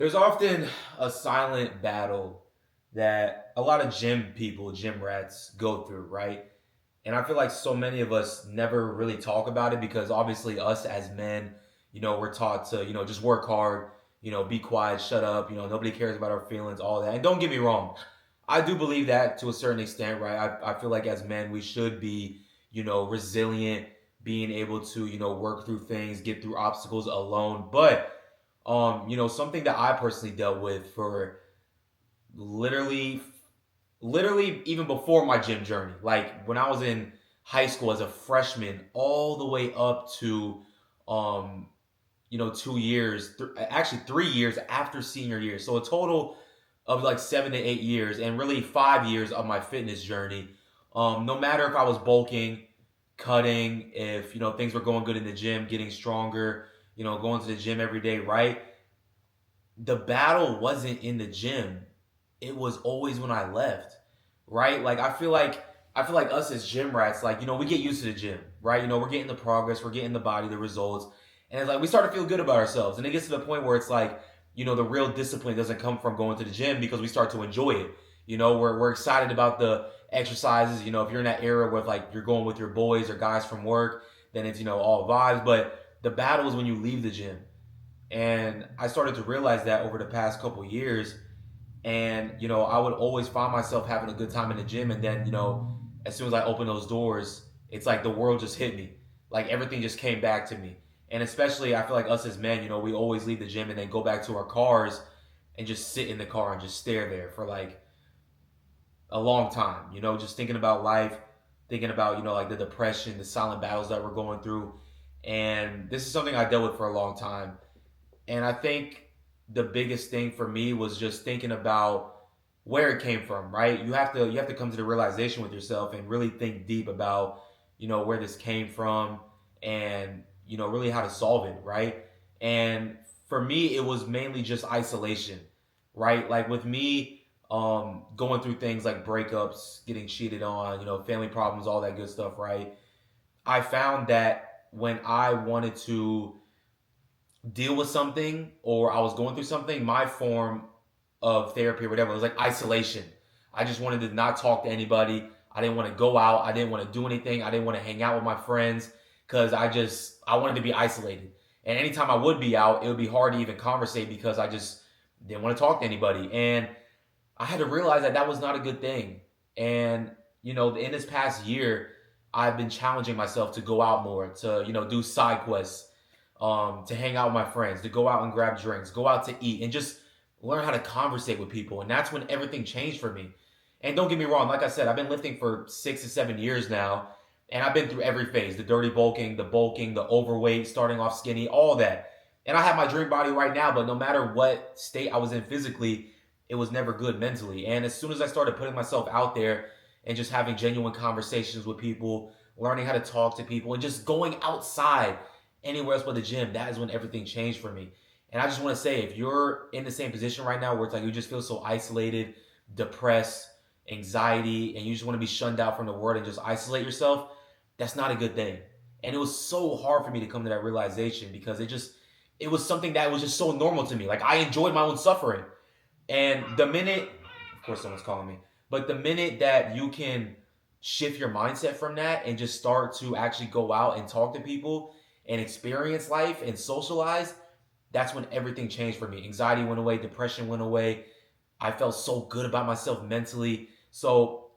There's often a silent battle that a lot of gym people, gym rats, go through, right? And I feel like so many of us never really talk about it because obviously us as men, we're taught to, just work hard, be quiet, shut up, nobody cares about our feelings, all that. And don't get me wrong, I do believe that to a certain extent, right? I feel like as men, we should be, resilient, being able to, work through things, get through obstacles alone. But something that I personally dealt with for literally literally even before my gym journey. Like when I was in high school as a freshman, all the way up to 2 years, actually 3 years after senior year. So a total of like 7 to 8 years, and really 5 years of my fitness journey. No matter if I was bulking, cutting, if things were going good in the gym, getting stronger, going to the gym every day, right? The battle wasn't in the gym. It was always when I left, right? Like I feel like us as gym rats, like we get used to the gym, right? We're getting the progress, we're getting the body, the results, and it's like we start to feel good about ourselves. And it gets to the point where it's like the real discipline doesn't come from going to the gym because we start to enjoy it. We're excited about the exercises. If you're in that era where like you're going with your boys or guys from work, then it's all vibes. But the battle is when you leave the gym, and I started to realize that over the past couple years. And, I would always find myself having a good time in the gym. And then, as soon as I opened those doors, it's like the world just hit me. Like everything just came back to me. And especially, I feel like us as men, we always leave the gym and then go back to our cars and just sit in the car and just stare there for like a long time, just thinking about life, thinking about, like the depression, the silent battles that we're going through. And this is something I dealt with for a long time. And I think the biggest thing for me was just thinking about where it came from, right? You have to come to the realization with yourself and really think deep about, where this came from, and, really how to solve it, right? And for me, it was mainly just isolation, right? Like with me, going through things like breakups, getting cheated on, family problems, all that good stuff, right? I found that when I wanted to deal with something or I was going through something, my form of therapy or whatever was like isolation. I just wanted to not talk to anybody. I didn't want to go out. I didn't want to do anything. I didn't want to hang out with my friends because I wanted to be isolated. And anytime I would be out, it would be hard to even conversate because I just didn't want to talk to anybody. And I had to realize that that was not a good thing. And in this past year, I've been challenging myself to go out more, to do side quests, to hang out with my friends, to go out and grab drinks, go out to eat, and just learn how to conversate with people. And that's when everything changed for me. And don't get me wrong, like I said, I've been lifting for 6 to 7 years now, and I've been through every phase: the dirty bulking, the overweight, starting off skinny, all that. And I have my dream body right now, but no matter what state I was in physically, it was never good mentally. And as soon as I started putting myself out there and just having genuine conversations with people, learning how to talk to people, and just going outside anywhere else but the gym, that is when everything changed for me. And I just want to say, if you're in the same position right now where it's like you just feel so isolated, depressed, anxiety, and you just want to be shunned out from the world and just isolate yourself, that's not a good thing. And it was so hard for me to come to that realization because it was something that was just so normal to me. Like I enjoyed my own suffering. And the minute, of course, someone's calling me, but the minute that you can shift your mindset from that and just start to actually go out and talk to people and experience life and socialize, that's when everything changed for me. Anxiety went away, depression went away. I felt so good about myself mentally. So,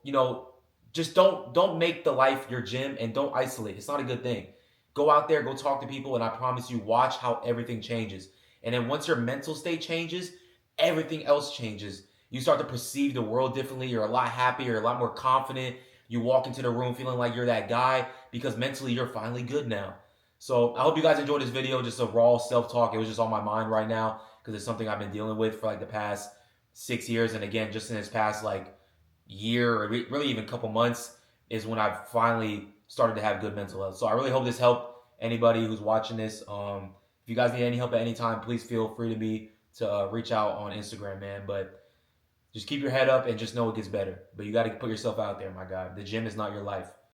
just don't make the life your gym and don't isolate. It's not a good thing. Go out there, go talk to people, and I promise you, watch how everything changes. And then once your mental state changes, everything else changes. You start to perceive the world differently. You're a lot happier, a lot more confident. You walk into the room feeling like you're that guy because mentally you're finally good now. So I hope you guys enjoyed this video. Just a raw self-talk. It was just on my mind right now because it's something I've been dealing with for like the past 6 years. And again, just in this past like year or really even couple months is when I've finally started to have good mental health. So I really hope this helped anybody who's watching this. If you guys need any help at any time, please feel free to reach out on Instagram, man. But just keep your head up and just know it gets better. But you got to put yourself out there, my guy. The gym is not your life.